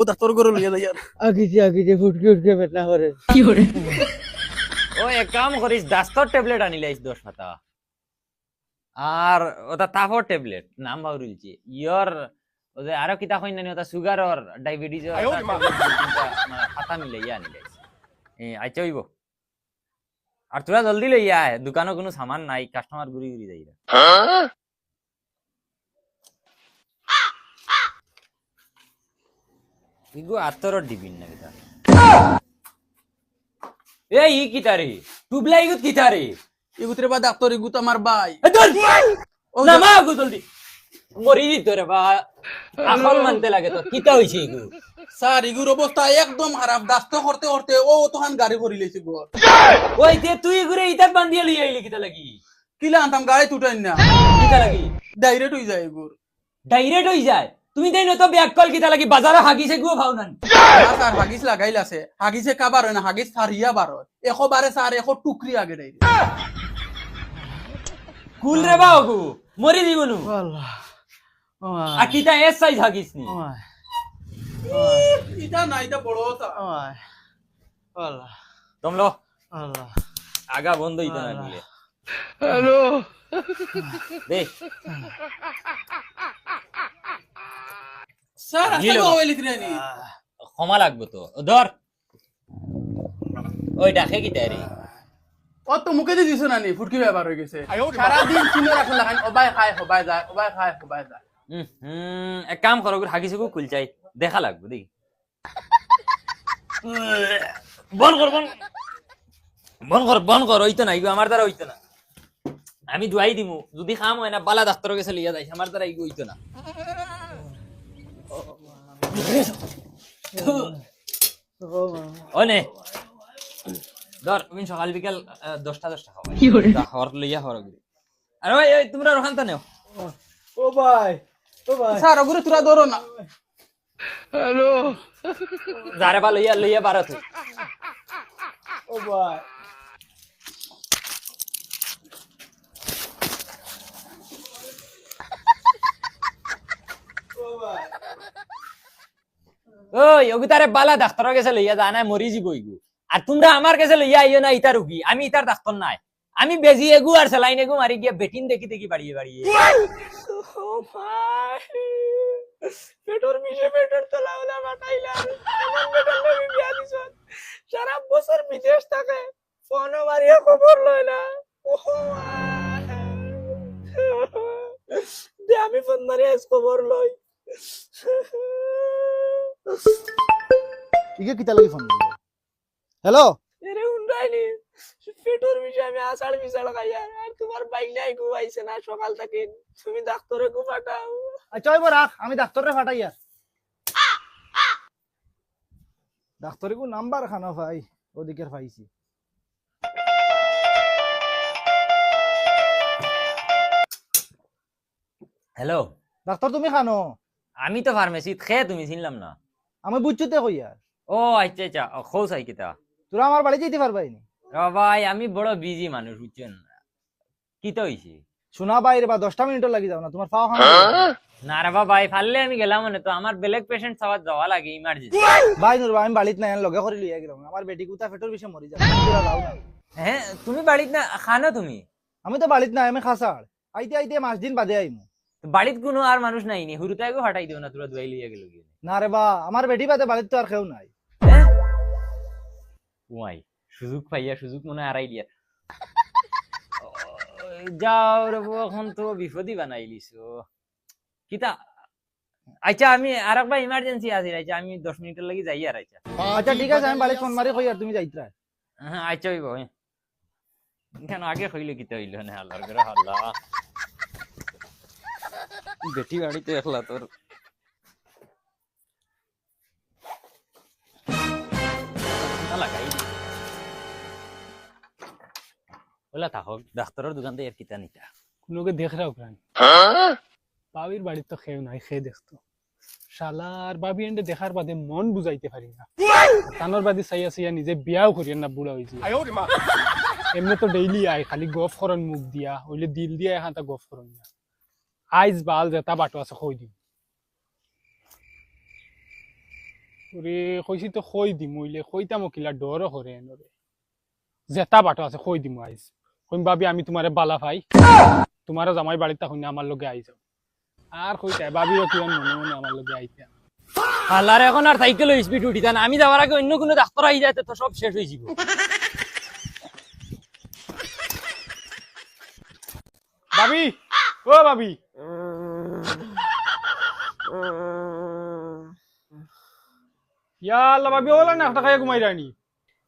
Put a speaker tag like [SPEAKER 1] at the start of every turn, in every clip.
[SPEAKER 1] ও doctor করে লইয়া যাই আর
[SPEAKER 2] আগে ফুটকে উঠকে বেদনা করে
[SPEAKER 3] ও এক কাম করিস দাস্তর ট্যাবলেট আনিলাইস 10 পাতা আর ওটা তাফর ট্যাবলেট নাম বাউরিলছি ইয়র ওদের আরো কিতা কইন নানি ওটা সুগার আর ডায়াবেটিস পাতা মিলাইয়া আনিলাইস আচ্ছা হইব আর তোরা জলদি লইয়া আয় দোকানে কোনো সামান নাই কাস্টমার ঘুরি ঘুরি যাইরা ইগো আতর দিবিন না কিতা এই ই কিতা রে টুবলাই ইগো কিতা রে
[SPEAKER 1] এগুতরে বা ডাক্তার এগুত আমার ভাই
[SPEAKER 3] না মা গো জলদি মরি দিত রে বা আকল মানতে লাগে তো কিতা হইছে ইগো
[SPEAKER 1] স্যার এগুর অবস্থা একদম খারাপ দাস্ত করতে করতে ও তখন গাড়ি ভরি লইছে গো
[SPEAKER 3] ওই তে তুই ঘুরে ইতাত বান্ধিয়া লই আইলি কিতা লাগি
[SPEAKER 1] কিলা আনতাম গাড়ি তুটাই না
[SPEAKER 3] কিতা লাগি
[SPEAKER 1] ডাইরেক্ট হই যায় এগুর
[SPEAKER 3] ডাইরেক্ট হই যায় তুমি দেই তো ব্যাক কল কিতা লাগি বাজারে হাগিছে গো ভাও নান
[SPEAKER 1] স্যার হাগিস লাগাইল আছে হাগিসে কাবার হয় না হাগিস ফারিয়া বার হয় বারে স্যার টুকরি আগে দেয়
[SPEAKER 3] কুল রে বাও গো মরি দিবনু
[SPEAKER 2] আল্লাহ ও
[SPEAKER 3] আ কিতা এস সাইজ হাগিস নি
[SPEAKER 1] এটা না এটা বড় কথা
[SPEAKER 2] আল্লাহ
[SPEAKER 3] তোমলো
[SPEAKER 2] আল্লাহ
[SPEAKER 3] আগা বন্ধ হইতো না নিলে
[SPEAKER 2] হ্যালো
[SPEAKER 3] দে
[SPEAKER 1] স্যার
[SPEAKER 3] নিলো।
[SPEAKER 1] আসলে ওই লিখরে নি
[SPEAKER 3] ক্ষমা লাগবে তো ধর ওই ডাকে কিতা রে
[SPEAKER 1] ও তো মুখে দিয়ে দিছ না নি ফুটকি ব্যাপার হয়ে গেছে সারা দিন চিনে রাখুন লাগান ওবাই খায় হবাই যায় ওবাই খায় হবাই যায়
[SPEAKER 3] এক কাম করো হাগিছে গো কুল চাই দেখা লাগবে দেখি বন কর হইতো না ইগো আমার দ্বারা হইতো না আমি দুয়াই দিমু যদি খাম হয় না বালা ডাক্তার কাছে লিয়া যাই আমার দ্বারা ইগো হইতো না ওনে ধর তুমি সকাল বিকাল 10টা খাওয়া হর লইয়া হর আরে ওই তোমরা রখানতা নেও
[SPEAKER 2] ও ভাই
[SPEAKER 1] স্যার ওগুলো তোরা ধরো না
[SPEAKER 2] হ্যালো
[SPEAKER 3] যারে বা লইয়া বারো তুই
[SPEAKER 2] ও ভাই
[SPEAKER 3] ওই ওগিতারে বালা ডাক্তারের কাছে লইয়া যা না মরি যাবো ইগু আর তোমরা আমার কাছে লইয়া আইও না ইতার রুগী আমি ইতার ডাক্তার নাই আমি বেজি এগু আর স্যালাইন এগু মারি গিয়া বেটিন দেখি বাড়িয়ে
[SPEAKER 2] ও ভাই পেটর মিশে পেটর তোলাওলা বাটাইলাম এমন বেটার লাগি বিয়া দিছ সারা বছর বিদেশ থাকে ফোন মারিয়া খবর লয় না ও দে আমি ফোন মারিয়া খবর লই
[SPEAKER 4] ইকে কিতা লাগি ফোন দিল হ্যালো
[SPEAKER 2] এরে উন্ডাইনি পেটর মিশে আমি আষাঢ় বিশাল খাইয়া আর তোমার বাইক নাই ঘুমাইছে না সকাল থেকে তুমি ডাক্তারে ঘুমাটাও
[SPEAKER 4] আচ্ছা ওই রাখ আমি ডাক্তারে ফাটাই আর ডাক্তারে কো নাম্বার খানো ভাই ওদিকের পাইছি
[SPEAKER 3] হ্যালো
[SPEAKER 4] ডাক্তার তুমি খানো
[SPEAKER 3] আমি তো ফার্মেসিত খে তুমি চিনলাম না
[SPEAKER 4] আমি বুঝছতে কই আর
[SPEAKER 3] ও আচ্ছা খোঁজ আই কিতা
[SPEAKER 4] তোরা আমার বাড়ি যেতে পারবাই নি
[SPEAKER 3] ভাই আমি বড় বিজি মানুষ বুঝছেন কিতা হইছে
[SPEAKER 4] শোনা বাইরে বা 10টা মিনিট লাগি যাও না তোমার পাও খানো
[SPEAKER 3] না রে ভাই ফাললে আমি গেলাম মানে তো আমার বেলেগ পেশেন্ট সবার যাওয়া লাগে ইমার্জেন্সি
[SPEAKER 4] ভাই নুর ভাই, আমি বাড়িতে নাই লগে করে লইয়া গেলাম আমার বেটি কুতা পেটর বিষে মরি যাবে তোরা যাও না
[SPEAKER 3] হ্যাঁ তুমি বাড়িত না খানো তুমি
[SPEAKER 4] আমি তো বাড়িতে নাই আমি খাসাড় আইতে আইতে 5 দিন বাদে আইমু
[SPEAKER 3] তো বাড়িত কোনো আর মানুষ নাই নি হুরুতাইগো হটাই দিও না তোরা দুয়াই লইয়া গেল গিয়ে
[SPEAKER 4] না রে বা আমার বেটি বাদে বাড়িতে তো আর কেউ নাই
[SPEAKER 3] ওয়াই সুযোগ পাইয়া সুযোগ মনে হয় আড়াই দিয়া যাও রে বউ, এখন তো বিপদই বানাইলিছো কিতা আচ্ছা আমি আর একবার ইমার্জেন্সি আছে আচ্ছা আমি 10 মিনিটের লাগি যাই আর আচ্ছা
[SPEAKER 4] আচ্ছা ঠিক আছে আমি বাড়ি ফোন মারি কই আর তুমি যাইতরা
[SPEAKER 3] হ্যাঁ আচ্ছা হইব কেন আগে হইলে কিতা হইল না আল্লাহর করে আল্লাহ বেটি বাড়িতে একলা তোর লাগাই ওলা থাকক ডাক্তারের দোকান থেকে আর কিতা নিতা
[SPEAKER 5] কোনোকে দেখ রাও প্রাণ বাবির বাড়ির তো খেয়ে নাই খেয়ে দেখতো শালার বাবি এন্ডে দেখার বাদে মন বুঝাইতে পারি না তানোর বাদে চাইয়া নিজে বিয়াও করিয়া না বুড়া হয়েছে এমনি তো ডেইলি আয় খালি গফ করন মুখ দিয়া হইলে দিল দিয়া এখন তা গফ করন না আইজ বাল যেটা বাটো আছে কই দিম ওরে কইছি তো কই দিম হইলে কইতাম কিলা ডরও করে এনরে জেতা বাটো আছে কই দিম আইস কইম ভাবি আমি তোমারে বালা ভাই তোমারও জামাই বাড়িতে হইনা আমার লগে আই যাও আর কইতাই ভাবিও কিয়ন মনে মনে আমার লগে আইতা
[SPEAKER 3] হালার এখন আর সাইকেল স্পিড উঠিতা না আমি যাওয়ার আগে অন্য কোনো ডাক্তার আই যাইতে তো সব শেষ হয়ে যাব
[SPEAKER 5] ভাবি ও ভাবি ইয়া আল্লাহ ভাবি ওলা না একটা খাইয়া ঘুমাই রানি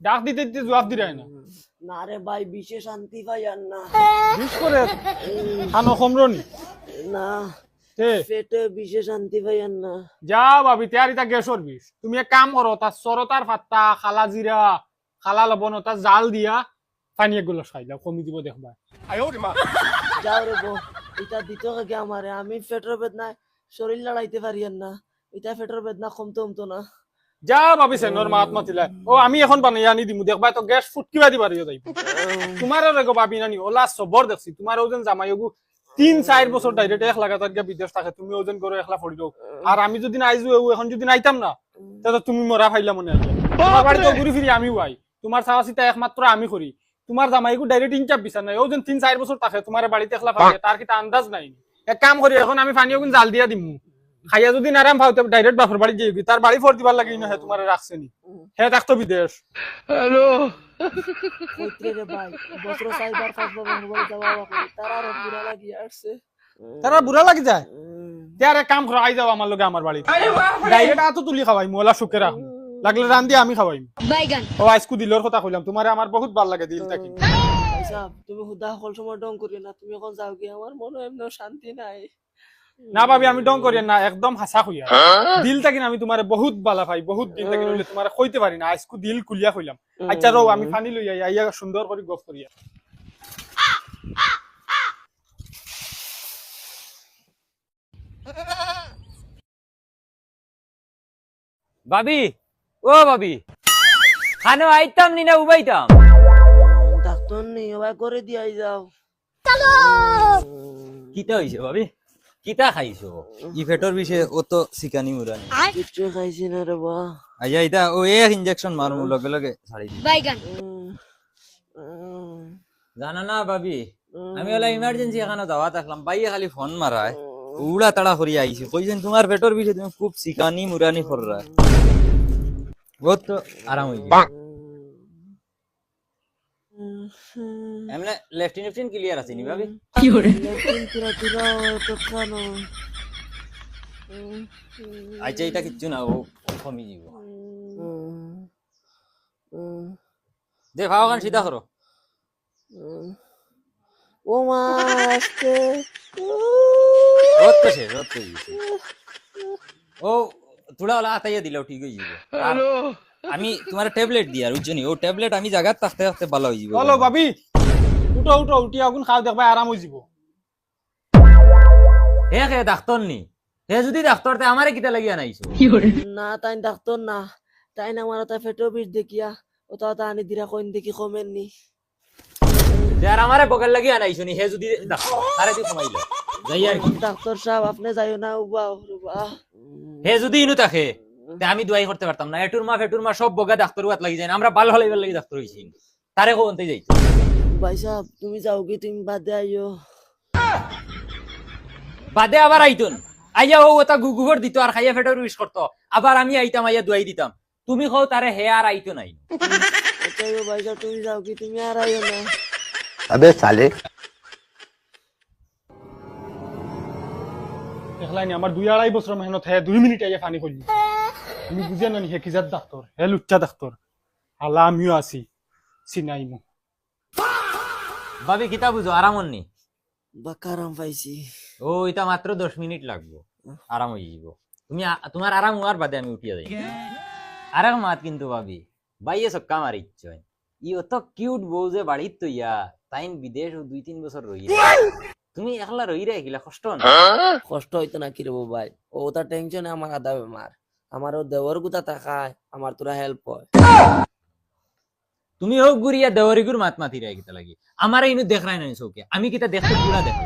[SPEAKER 5] ডাক দিতে দিতে জবাব দি রায় না
[SPEAKER 2] না রে ভাই বিশেষ শান্তি পাই আর না
[SPEAKER 5] বিশ করে খানো কমরনি
[SPEAKER 2] না
[SPEAKER 5] তে
[SPEAKER 2] পেটে বিশেষ শান্তি পাই আর না
[SPEAKER 5] যা ভাবি তেয়ারি তা গ্যাসর বিষ তুমি এক কাম করো তার সরতার পাত্তা খালা জিরা খালা লবণ তা জাল দিয়া পানি এগুলো খাই দাও কমি দিব দেখবা
[SPEAKER 2] যাও রে বউ এটা দিত কে আমারে আমি পেটের বেদনায় শরীর লড়াইতে পারি আর না এটা পেটের বেদনা কমতো না
[SPEAKER 5] যা ভাবিছে নর মাত মাতিলা ও আমি এখন বানাই আনি দিমু দেখবা তো গ্যাস ফুটকিবা দিবা রিও যাইব তোমার রেগো ভাবি নানি ওলা সবর দেখছি তোমার ওজন জামাই ওগু 3-4 বছর ডাইরেক্ট এক লাগাতার গিয়া বিদেশ থাকে তুমি ওজন করে একলা পড়ি দাও আর আমি যদি আইজু এখন যদি নাইতাম না তাহলে তুমি মরা ফাইলা মনে আছে তোমার বাড়ি তো ঘুরি ফিরি আমি ওয়াই তোমার সাহসিতা একমাত্র আমি করি তোমার জামাইগু ডাইরেক্ট ইনচাপ বিছান নাই ওজন 3-4 বছর থাকে তোমার বাড়িতে একলা পাবে তার কি তা আন্দাজ নাই এক কাম করি এখন আমি পানি ওগুন জাল দিয়া দিমু খাইয়া যদি নারাম ভাওতে ডাইরেক্ট বাপের বাড়ি যাইবি তার বাড়ি ফোর দিবার লাগি না হে তোমারে রাখছে নি হে থাকতো বিদেশ
[SPEAKER 2] কইতে রে ভাই বছর 4-5 বাবা মোবাইল যাওয়া করি তার আর বুড়া লাগি আসছে
[SPEAKER 5] তারা বুড়া লাগি যায় তার এক কাম করো আই যাও আমার লগে আমার বাড়ি ডাইরেক্ট আতো তুলি খাওয়াই মোলা সুখে রাখু লাগলে রান দিয়ে আমি খাওয়াই
[SPEAKER 6] বাইগান
[SPEAKER 5] ও আইসকু দিলর কথা কইলাম তোমারে আমার বহুত ভালো লাগে দিল থাকি
[SPEAKER 2] সাহেব তুমি হুদা সকল সময় ডং করি না তুমি এখন যাও কি আমার মনে এমন শান্তি নাই
[SPEAKER 5] না ভাবি আমি ডং করি না একদম হাসা কইয়া দিল থাকি আমি তোমারে বহুত ভালো পাই বহুত দিন থাকি হইলে তোমারে কইতে পারি না আইসকু দিল কুলিয়া কইলাম আচ্ছা রও আমি পানি লই আইয়া সুন্দর করে গপ করিয়া
[SPEAKER 3] ভাবি ও ভাবি খানো আইতাম নি না উবাইতাম
[SPEAKER 2] ডাক্তার নেই ওই করে দিয়াই যাও
[SPEAKER 3] কিতা হইছে ভাবি কিতা খাইছো ই পেটর বিষে অত সিকানি মুরানি
[SPEAKER 2] কিচ্ছু খাইছি না রে বা
[SPEAKER 3] আইয়া ইতা ও এক ইনজেকশন মারমু লগে লগে ছাড়ি দি
[SPEAKER 6] বাইগান
[SPEAKER 3] জানা না ভাবি আমি ওলা ইমার্জেন্সি এখানে দাওয়াত আসলাম বাইয়ে খালি ফোন মারায় উড়া তাড়া করি আইছি কইছেন তোমার পেটর বিষে তুমি খুব সিকানি মুরানি কররা বহুত তো আরাম হইছে এমনে লেফটিন ক্লিয়ার আছে নি ভাবি আচ্ছা এটা কিচ্ছু না ও কমি যাব দে ভাও গান সিধা করো
[SPEAKER 2] ও মা আজকে
[SPEAKER 3] রত শেষ ও থোড়া ওলা আতাইয়া দিলাও ঠিক হয়ে যাব হ্যালো আমি তোমার ট্যাবলেট দি আর বুঝছনি ও ট্যাবলেট আমি জায়গা থাকতে থাকতে ভালো হয়ে যাব
[SPEAKER 5] চলো ভাবি উঠো উঠো উঠি আগুন খাও দেখবা আরাম হয়ে যাব
[SPEAKER 3] হে হে ডাক্তার নি হে যদি ডাক্তার তে আমারে কিটা লাগিয়া নাইছো
[SPEAKER 2] না তাই ডাক্তার না তাই না আমার তা ফেটো বিষ দেখিয়া ওটা তা আনি দিরা কইন দেখি কমেননি
[SPEAKER 3] যার আমারে বগল লাগিয়া নাইছো নি হে যদি ডাক্তার আরে দি কমাইলো যাই আর কি
[SPEAKER 2] ডাক্তার সাহেব আপনি যাইও না উবা উবা
[SPEAKER 3] হে যদি ইনু থাকে তে আমি দুয়াই করতে পারতাম না এটুর মা সব বগা ডাক্তার ওয়াত লাগি যায় না আমরা ভালো হলাইবার লাগি ডাক্তার হইছি তারে কোনতে যাইতো
[SPEAKER 2] ভাই সাহেব তুমি যাও কি তুমি বাদে আইও
[SPEAKER 3] বাদে আবার আইতুন আইয়া ও ওটা গুগুভর দিত আর খাইয়া ফেটার উইশ করতো আবার আমি আইতাম আইয়া দুয়াই দিতাম তুমি কও তারে হে আর আইতো নাই
[SPEAKER 2] আচ্ছা ভাই সাহেব তুমি যাও কি তুমি আর আইও না
[SPEAKER 7] अबे साले
[SPEAKER 5] দেখলাইনি আমার 2-2.5 বছর মেহনত হে 2 মিনিট আইয়া পানি করলি তুমি বুঝিয়া নানি হে কিজাত ডাক্তার হে লুচ্চা ডাক্তার আলা আমিও আছি চিনাইমু
[SPEAKER 3] ভাবি কিতা বুঝো আরাম নি
[SPEAKER 2] বাকারাম পাইছি
[SPEAKER 3] ও এটা মাত্র 10 মিনিট লাগবো আরাম হয়ে যাব তুমি তোমার আরাম হওয়ার বাদে আমি উঠিয়া যাই আরাম মাত কিন্তু ভাবি বাইয়ে সব কাম আর ইচ্ছে ই অত কিউট বউ যে বাড়িত তো ইয়া তাইন বিদেশ 2-3 বছর রই তুমি একলা রই রে গিলা কষ্ট না
[SPEAKER 2] কষ্ট হইতো না কি রে ভাই ও তা টেনশনে আমার আদা বেমার আমার ও দেওয়ার গুতা তাকায় আমার তোরা হেল্প হয়
[SPEAKER 3] তুমি হোক গুরিয়া দেওয়ারিগুর মাত মাতি রে কিতা লাগি আমারে ইনু দেখরাই নাই চৌকে আমি কিতা দেখতে পুরা দেখ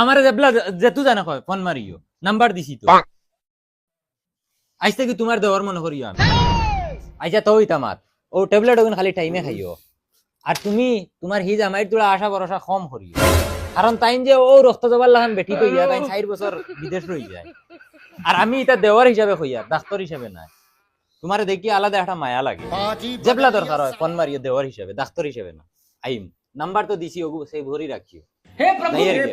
[SPEAKER 3] আমারে দেবলা যেতু জানা কয় ফোন মারিও নাম্বার দিছি তো আজ থেকে তোমার দেওয়ার মনে করিও আমি আচ্ছা তো আমার ও ট্যাবলেট ওগুন খালি টাইমে খাইও আর তুমি তোমার হি জামাইর তোরা আশা ভরসা কম করিও কারণ তাই যে ও রক্ত জবার লাগান বেটি কইয়া তাই 4 বছর বিদেশ রই যায় আর আমি এটা দেওয়ার হিসাবে কইয়া ডাক্তার হিসাবে না তোমার দেখি আলাদা একটা মায়া লাগে যেবলা দরকার হয় ফোন মারিয়ে দেওয়ার হিসাবে ডাক্তার হিসাবে না আইম নাম্বার তো দিছি ওগু সেই ভরি রাখিও হে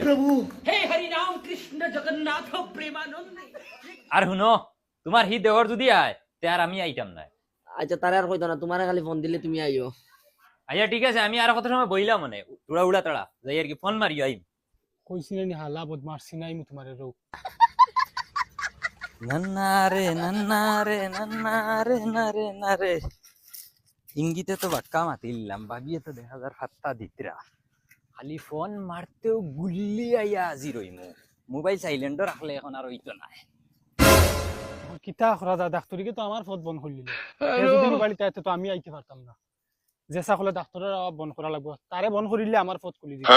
[SPEAKER 3] প্রভু হে হরি রাম কৃষ্ণ জগন্নাথ প্রেমানন্দ আর শুনো তোমার হি দেওয়ার যদি আয় তে আর আমি আইতাম না
[SPEAKER 2] আচ্ছা তারে আর কইতো না তোমারে খালি ফোন দিলে তুমি আইও
[SPEAKER 3] আচ্ছা ঠিক আছে আমি আর কত সময় বইলাম মানে উড়া উড়া তাড়া যাই আর কি ফোন মারিও আইম
[SPEAKER 5] কইছি না নি হালা বদমার সিনাই মু তোমারে রোগ
[SPEAKER 3] নন্নারে নন্নারে নন্নারে নারে নারে ইঙ্গিতে তো বাক্কা মাতিলাম ভাবিয়ে তো 1000 ফাত্তা দিতরা খালি ফোন মারতেও গুল্লি আইয়া আজি রইমু মোবাইল সাইলেন্টও রাখলে এখন আর হইতো না
[SPEAKER 5] কিতা খরা দা ডাক্তারিকে তো আমার ফোন বন্ধ করে দিল যদি মোবাইল তাইতে তো আমি আইতে পারতাম না যে সকলে ডাক্তারের বন্ধ করা লাগবে তারে বন্ধ করিলে আমার ফোন খুলি দিবে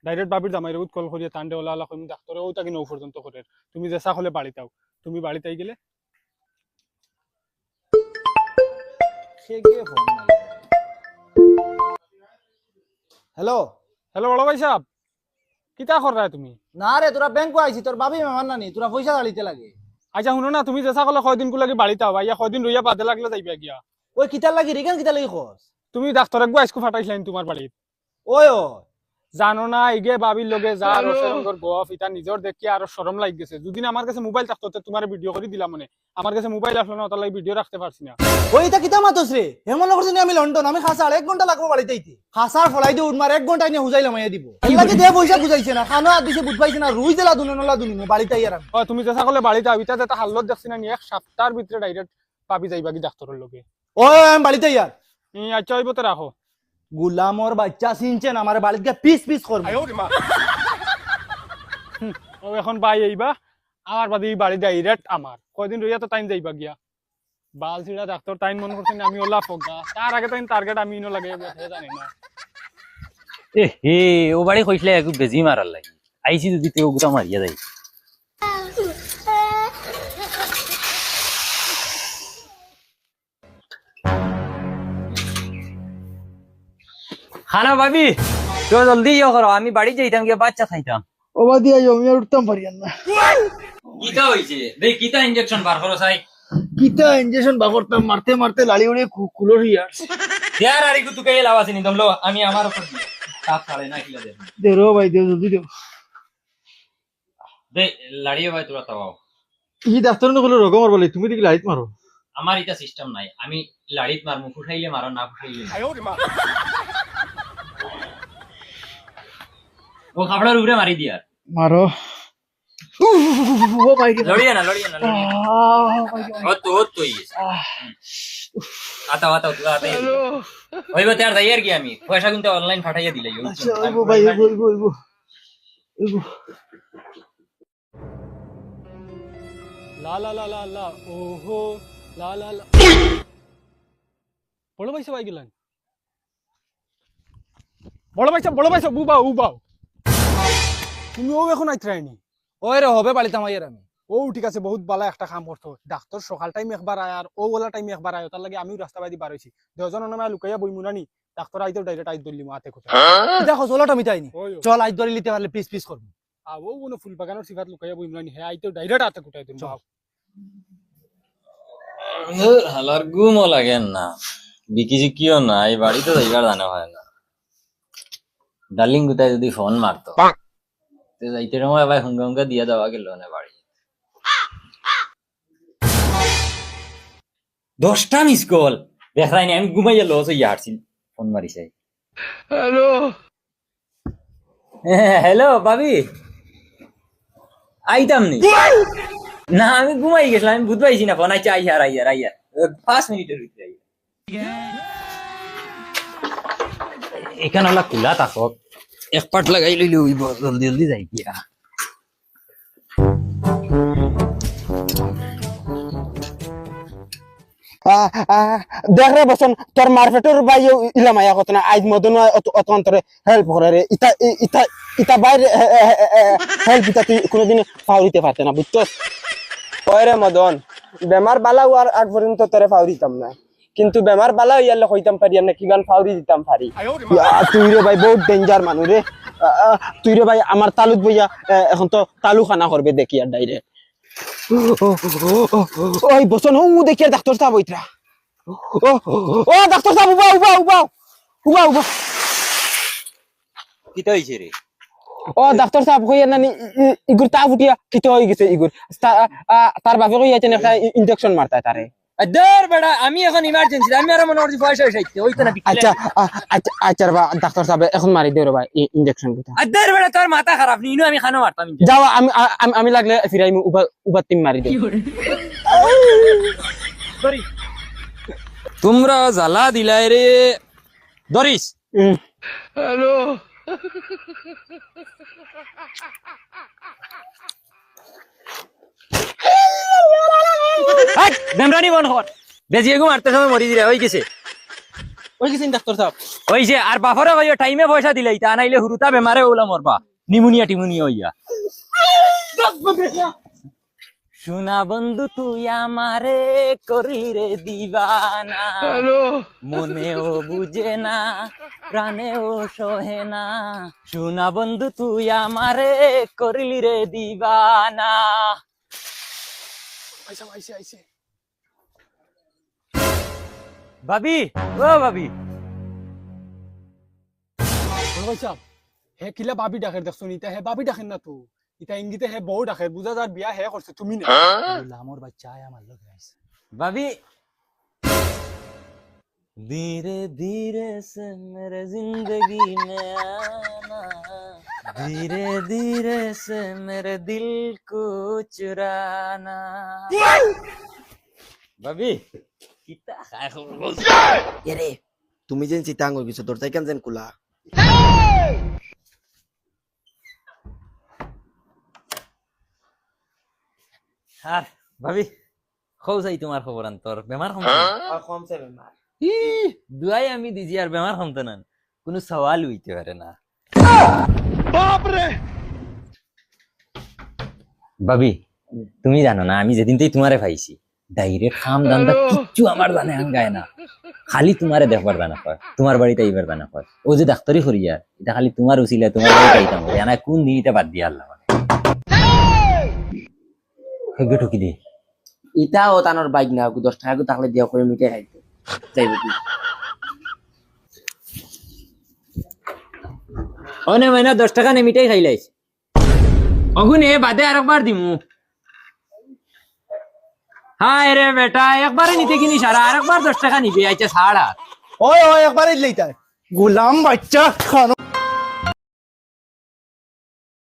[SPEAKER 5] ডাইরেক্ট বাবির জামাইর উত কল করিয়া তান্ডে ওলা আলা কইম ডাক্তারে ও তাকে নৌ পর্যন্ত করে তুমি যে সকলে বাড়িতে আও তুমি বাড়িতে আই গেলে
[SPEAKER 4] সে গিয়ে ফোন হ্যালো
[SPEAKER 5] হ্যালো বড় ভাই সাহেব কিতা করা তুমি
[SPEAKER 4] না রে তোরা ব্যাংক আইছি তোর বাবি মেমান নানি তোরা পয়সা দাঁড়িতে লাগে
[SPEAKER 5] আচ্ছা শুনো না তুমি যে সকলে কয়দিন কুলাকি বাড়িতে আও ইয়া কয়দিন রইয়া বাদে লাগলে যাইবা গিয়া
[SPEAKER 4] ওই কিতার লাগি রিগান কিতার লাগি খোঁজ
[SPEAKER 5] তুমি ডাক্তার একবার আইসকু ফাটাইছিলেন তোমার বাড়িত
[SPEAKER 4] ওই ও
[SPEAKER 5] জানো না ইগে বাবির লগে যা রসেরঙ্গর গফ ইটা নিজর দেখি আর শরম লাগ গেছে যদি আমার কাছে মোবাইল থাকতো তোমার ভিডিও করে দিলাম মানে আমার কাছে মোবাইল আসলো না তাহলে ভিডিও রাখতে পারছি না
[SPEAKER 4] ওই তা কিতা মাতস রে এমন করছিস আমি লন্ডন আমি খাসা 1 ঘন্টা লাগবো বাড়িতে আইতে খাসার ফলাই দিয়ে উঠমার 1 ঘন্টা নিয়ে হুজাইলাম আইয়া দিব লাগি দে পয়সা বুঝাইছে না খানো আর দিছে বুঝবাইছে না রুই দিলা দুনলা দুনি বাড়িতে আইয়া রাম
[SPEAKER 5] ও তুমি যে সকলে বাড়িতে আবিতা যেটা হাল্লত দেখছি না এক সপ্তাহের ভিতরে ডাইরেক্ট পাবি যাইবা কি ডাক্তারের লগে
[SPEAKER 4] ওই আমি বাড়িতে আইয়া
[SPEAKER 5] আচ্ছা হইব তো রাখো
[SPEAKER 4] গুলামর বাচ্চা চিনছেন আমার বাড়িতে পিস পিস করবে
[SPEAKER 5] ও এখন বাই আইবা আমার বাদে এই বাড়ি ডাইরেক্ট আমার কয়দিন রইয়া তো টাইম যাইবা গিয়া বাল ছিড়া ডাক্তার টাইম মনে করছেন আমি ওলা ফগা তার আগে টাইম টার্গেট আমি ইনো লাগে জানি না
[SPEAKER 3] এ হে ও বাড়ি কইছিলে একটু বেজি মারার লাগি আইছি যদি তেও গুতা মারিয়া যাই খানা ভাবি তো জলদি ইয়ে করো আমি বাড়ি যাইতাম গিয়ে বাচ্চা খাইতাম
[SPEAKER 4] ও বাদি আইও আমি আর উঠতাম পারি না
[SPEAKER 3] কিতা হইছে দেখ কিতা ইনজেকশন বার করো চাই
[SPEAKER 4] কিতা ইনজেকশন বাগরতাম মারতে মারতে লালি উড়ে কুলোর ইয়ার
[SPEAKER 3] यार আরে কু তুকে লাভ আছে নি তোমলো আমি আমার উপর সাপ ছাড়ে না কিলা দে
[SPEAKER 4] দে রো ভাই দে জলদি দে
[SPEAKER 3] দে লাড়িয়ে ভাই তোরা তাও
[SPEAKER 4] ই ডাক্তার নকলে রকমর বলে তুমি দেখি লাইট মারো
[SPEAKER 3] আমার এটা সিস্টেম নাই আমি লাড়িত মারমু ফুটাইলে মারো না ফুটাইলে ও খাবড়ার উপরে মারি দিয়া
[SPEAKER 4] মারো ও ভাই
[SPEAKER 3] লড়িয়ে না ও তো আতা তুই আতা হইব তার যাইয়ার কি আমি পয়সা কিন্তু অনলাইন পাঠাইয়া দিলাই
[SPEAKER 4] আচ্ছা ও ভাই ও
[SPEAKER 5] লা লা লা লা লা ওহো লা লা লা বড় ভাই সবাই গেলেন বড় ভাই সব উবাও তুমি ও এখন আইতরাইনি
[SPEAKER 4] ওই রে হবে বাড়িতে আমার আমি
[SPEAKER 5] ও ঠিক আছে বহুত ভালো একটা কাম করতো ডাক্তার সকাল টাইম একবার আয় আর ও ওলা টাইম একবার আয় তার লাগে আমিও রাস্তা বাইদি বার হইছি 10 জন নামে লুকাইয়া বইমুনানি ডাক্তার আইতো ডাইরেক্ট আই দলি মাতে কথা
[SPEAKER 4] দেখো চলটা মিটাইনি
[SPEAKER 5] ওই
[SPEAKER 4] চল আই ধরে নিতে পারলে পিস পিস করব
[SPEAKER 5] ও কোনো ফুল বাগানের সিফাত লুকাইয়া বইমুনানি হে আইতো ডাইরেক্ট আতে কুটাই দিন বাপ
[SPEAKER 3] হালার ঘুমও লাগে না বিকিজি কিও না এই বাড়িতে যাইবার জানা হয় না ডার্লিং গুতাই যদি ফোন মারতো তে যাইতে সময় ভাই হুঙ্গা দিয়া দেওয়া গেল না বাড়ি 10টা মিস কল দেখাইনি আমি ঘুমাইয়া লস হইয়া হারছি ফোন মারিছে হ্যালো ভাবি আইতাম নি না আমি ঘুমাই গেছিলাম আমি বুঝ পাইছি না ফোন আইছে আইয়ার 5 মিনিটের ভিতরে এখানে ওলা খোলা থাকক এক পাট লাগাই লইলে হইব জলদি জলদি যাই গিয়া
[SPEAKER 2] দেখ রে বসন তোর মার্কেটের বাই ইলাম আয়া কত না আজ মদন অত অন্তরে হেল্প করে রে ইতা বাইরে হেল্প দিতা তুই কোনোদিন পাওয়া দিতে পারতে না বুঝছস ওরে মদন বেমার বালা হওয়ার আগ পর্যন্ত তোরে ফাউরি দিতাম না, কিন্তু বেমার বালা হইয়ালে কইতাম পারি না কিমান ফাউরি দিতাম পারি। তুই রে ভাই বহুত ডেঞ্জার মানুষ রে। তুই রে ভাই আমার তালুত বইয়া এখন তো তালু খানা করবে দেখি আর ডাইরেক্ট। ওই বসন ও দেখি আর ডাক্তার সাহেব ওইটা। ও ডাক্তার সাহেব উবা উবা উবা উবা উবা।
[SPEAKER 3] কিতা হইছে রে?
[SPEAKER 2] ও ডাক্তার সাহেব কইয়া নানি ইগুর তা ফুটিয়া কিতে হয়ে গেছে ইগুর। তার বাপে কইয়াছেন একটা ইনজেকশন মারতা তারে।
[SPEAKER 3] আদার বেটা আমি এখন ইমার্জেন্সি, আমি আর মনে করছি পয়সা হইছে ওই তো না।
[SPEAKER 2] আচ্ছা আচ্ছা আচ্ছা বা ডাক্তার সাহেব এখন মারি দেও রে ভাই ইনজেকশন কথা।
[SPEAKER 3] আদার বেটা তোর মাথা খারাপ নি, ইনু আমি খানো মারতাম।
[SPEAKER 2] যাও আমি লাগলে ফিরাই উবা টিম মারি দেও।
[SPEAKER 3] তোমরা জ্বালা দিলাই রে দরিস। বেমরানি বন কর, বেজি এগু মারতে সময় মরি দিলে হয়ে গেছে।
[SPEAKER 2] ওই গেছেন ডাক্তার সাহেব।
[SPEAKER 3] হইছে আর বাফরে কইও টাইমে পয়সা দিলাই, তা নাইলে হুরুতা বেমারে ওলা মরবা, নিমোনিয়া টিমোনিয়া হইয়া। সোনা বন্ধু তুই আমারে করি রে দিবানা, মনেও বুঝে না প্রাণেও সহে না। সোনা বন্ধু তুই আমারে করিলি রে দিবানা। ভাবি ও ভাবি,
[SPEAKER 5] হে কিলা বাবি ডাকের দেখছো ইতা, হে বাবি ডাকেন না তো ইতা ইঙ্গিতে হে বউ ডাকের, বুঝা যার বিয়া হে করছে তুমি না।
[SPEAKER 4] আমার বাচ্চা আয় আমার লগে আইছে।
[SPEAKER 3] ভাবি धीरे धीरे से मेरे जिंदगी में आना, धीरे धीरे से मेरे दिल को चुराना। ভাবি কিতা খায় খবর বলছ?
[SPEAKER 6] এরে তুমি যেন চিতাঙ্গ কিছু তোর তাই কেন যেন কুলা
[SPEAKER 3] আর ভাবি খৌ যাই তোমার খবর আন্তর বেমার কম
[SPEAKER 2] কমছে বেমার।
[SPEAKER 3] দুয়াই আমি দিজি আর বেমার কমতে না, কোনো সওয়াল হইতে পারে না। ভাবি তুমি জানো না, আমি যেদিন থেকে তোমারে পাইছি ডাইরেক্ট খাম দান্দা কিচ্ছু আমার জানে আঙ্গায় না, খালি তোমারে দেখবার জানা হয়, তোমার বাড়িতে এইবার জানা হয়। ও যে ডাক্তারি করিয়া এটা খালি তোমার উচিলে তোমার বাড়িতে আইতাম জানা, কোন দিন এটা বাদ দিয়ে আল্লাহ মানে ঠকি দি
[SPEAKER 6] ইটা ও তানোর বাইক না 10 টাকা থাকলে দিয়া করে মিটে খাইতে যাইব কি
[SPEAKER 3] অনে মাইনা 10 টাকা নে মিটাই খাইলাইছ অগুনে বাদে আরেকবার দিমু। হায় রে বেটা একবারে নিতে কিনি সারা, আরেকবার 10 টাকা নিবি আইছে ছাড়া।
[SPEAKER 4] ওই ওই একবারই লইতা গোলাম বাচ্চা খানো